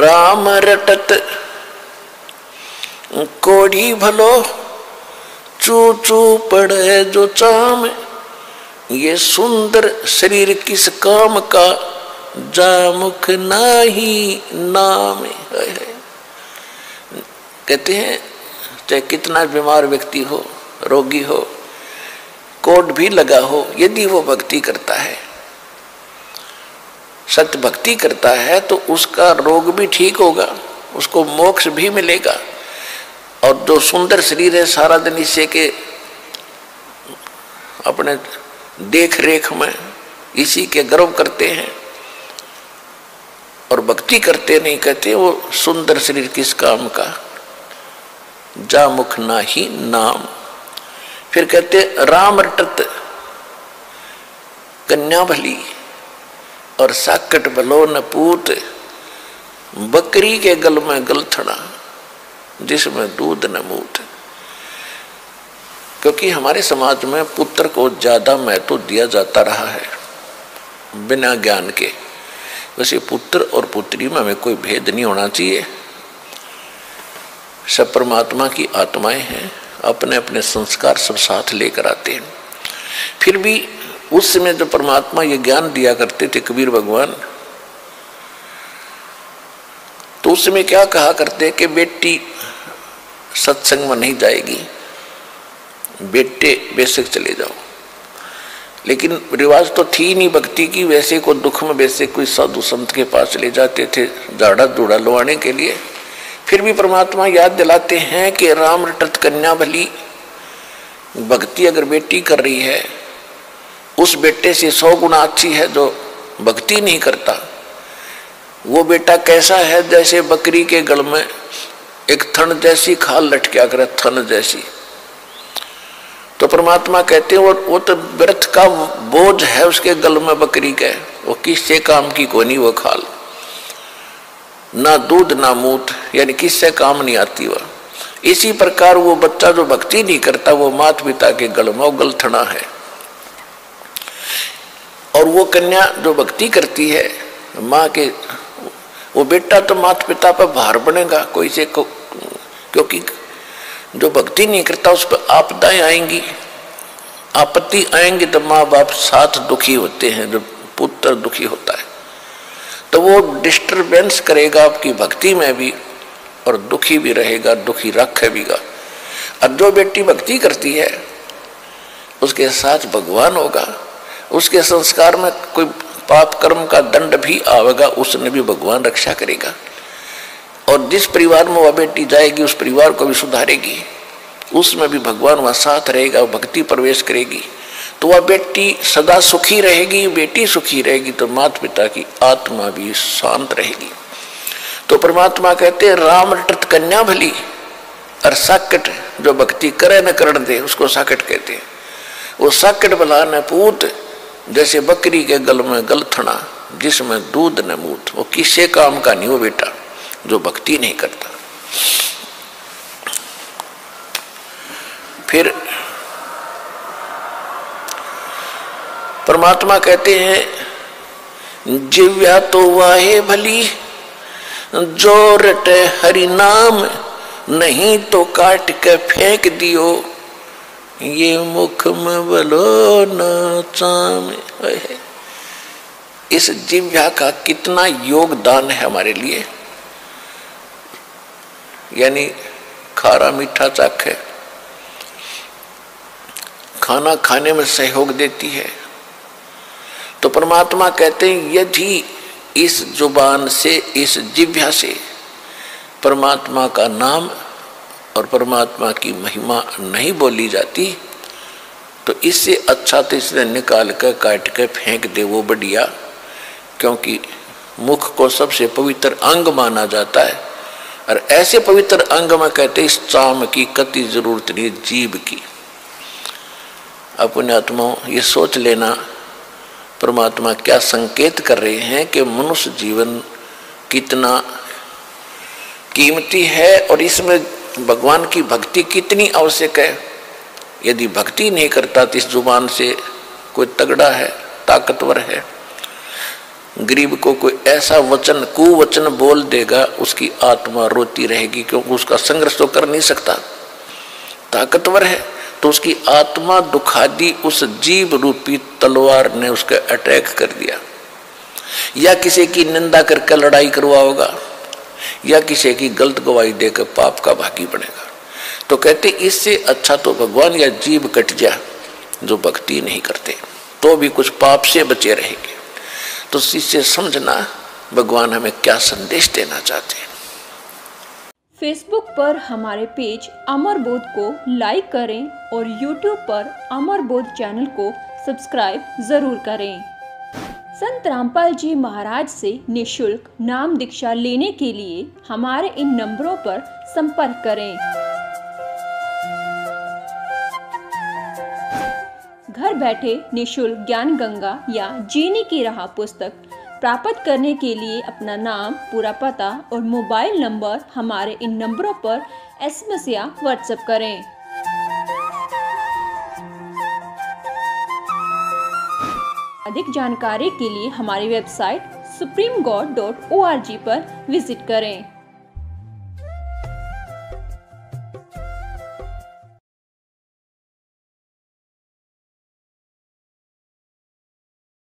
राम रटत कोढ़ी भलो, चू चू पड़े जो चाम। ये सुंदर शरीर किस काम का, जा मुख नाही नाम। कहते हैं चाहे कितना बीमार व्यक्ति हो, रोगी हो, कोट भी लगा हो, यदि वो भक्ति करता है, सत्य भक्ति करता है, तो उसका रोग भी ठीक होगा, उसको मोक्ष भी मिलेगा। और जो सुंदर शरीर है, सारा दिन इसे के अपने देख रेख में इसी के गर्व करते हैं और भक्ति करते नहीं, कहते वो सुंदर शरीर किस काम का, जा मुख नाही नाम। फिर कहते राम रटत कन्या भली, और साकट भलो न पूत। बकरी के गल में गलथड़ा, जिसमें दूध न मूत। क्योंकि हमारे समाज में पुत्र को ज्यादा महत्व दिया जाता रहा है बिना ज्ञान के। वैसे पुत्र और पुत्री में हमें कोई भेद नहीं होना चाहिए, सब परमात्मा की आत्माएं हैं, अपने अपने संस्कार सब साथ लेकर आते हैं। फिर भी उस समय जो परमात्मा ये ज्ञान दिया करते थे कबीर भगवान, तो उस समय क्या कहा करते कि बेटी सत्संग में नहीं जाएगी, बेटे बेशक चले जाओ। लेकिन रिवाज तो थी नहीं भक्ति की, वैसे को दुख में वैसे कोई साधु संत के पास चले जाते थे झाड़ा धूड़ा लवाने के लिए। फिर भी परमात्मा याद दिलाते हैं कि राम रटत कन्या भली। भक्ति अगर बेटी कर रही है, उस बेटे से 100 गुना अच्छी है जो भक्ति नहीं करता। वो बेटा कैसा है, जैसे बकरी के गल में एक थन जैसी खाल लटका करे, थन जैसी। तो परमात्मा कहते हैं वो तो व्यर्थ का बोझ है उसके गल में बकरी के, वो किससे काम की कोई नहीं वो खाल, ना दूध ना मूत, यानी किससे काम नहीं आती वह। इसी प्रकार वो बच्चा जो भक्ति नहीं करता, वो माता पिता के गल में वो गलथना है। और वो कन्या जो भक्ति करती है माँ के, वो बेटा तो माता पिता पर भार बनेगा कोई से को, क्योंकि जो भक्ति नहीं करता उस पर आपदाएं आएंगी, आपत्ति आएंगी, तो माँ बाप साथ दुखी होते हैं, जो पुत्र दुखी होता है तो वो डिस्टरबेंस करेगा आपकी भक्ति में भी और दुखी भी रहेगा, दुखी रखेगा। और जो बेटी भक्ति करती है उसके साथ भगवान होगा, उसके संस्कार में कोई पाप कर्म का दंड भी आवेगा, उसने भी भगवान रक्षा करेगा। और जिस परिवार में वह बेटी जाएगी उस परिवार को भी सुधारेगी, उसमें भी भगवान वहाँ साथ रहेगा, भक्ति प्रवेश करेगी, तो वह बेटी सदा सुखी रहेगी। बेटी सुखी रहेगी तो माता पिता की आत्मा भी शांत रहेगी। तो परमात्मा कहते हैं राम रटत कन्या भली, और साकट जो भक्ति करे न करण दे उसको साकट कहते हैं। वो साकट भला न पूत, जैसे बकरी के गल में गलथना, जिसमें दूध न मूत। वो किसी काम का नहीं वो बेटा जो भक्ति नहीं करता। फिर परमात्मा कहते हैं जिव्या तो वाहे भली, जो रटे हरि नाम, नहीं तो काट के फेंक दियो, ये मुख में बलो न चाम। इस जिव्या का कितना योगदान है हमारे लिए, यानी खारा मीठा चाखे, खाना खाने में सहयोग देती है। तो परमात्मा कहते हैं यदि इस जुबान से, इस जिह्वा से परमात्मा का नाम और परमात्मा की महिमा नहीं बोली जाती, तो इससे अच्छा तो इसने निकाल कर काट कर फेंक दे वो बढ़िया। क्योंकि मुख को सबसे पवित्र अंग माना जाता है, और ऐसे पवित्र अंग में कहते इस चाम की कति जरूरत नहीं जीभ की। अपने आत्माओं ये सोच लेना परमात्मा क्या संकेत कर रहे हैं कि मनुष्य जीवन कितना कीमती है और इसमें भगवान की भक्ति कितनी आवश्यक है। यदि भक्ति नहीं करता तो इस जुबान से कोई तगड़ा है, ताकतवर है, गरीब को कोई ऐसा वचन कुवचन बोल देगा, उसकी आत्मा रोती रहेगी, क्योंकि उसका संघर्ष तो कर नहीं सकता, ताकतवर है, तो उसकी आत्मा दुखादी उस जीव रूपी तलवार ने उसका अटैक कर दिया। या किसी की निंदा करके लड़ाई करवाओगा, या किसी की गलत गवाही देकर पाप का भागी बनेगा। तो कहते इससे अच्छा तो भगवान या जीव कट जा जो भक्ति नहीं करते, तो भी कुछ पाप से बचे रहेंगे। तो इससे समझना भगवान हमें क्या संदेश देना चाहते हैं। फेसबुक पर हमारे पेज अमर बोध को लाइक करें और यूट्यूब पर अमर बोध चैनल को सब्सक्राइब जरूर करें। संत रामपाल जी महाराज से निःशुल्क नाम दीक्षा लेने के लिए हमारे इन नंबरों पर संपर्क करें। घर बैठे निःशुल्क ज्ञान गंगा या जीने की राह पुस्तक प्राप्त करने के लिए अपना नाम, पूरा पता और मोबाइल नंबर हमारे इन नंबरों पर SMS या व्हाट्सएप करें। अधिक जानकारी के लिए हमारी वेबसाइट supremegod.org पर विजिट करें।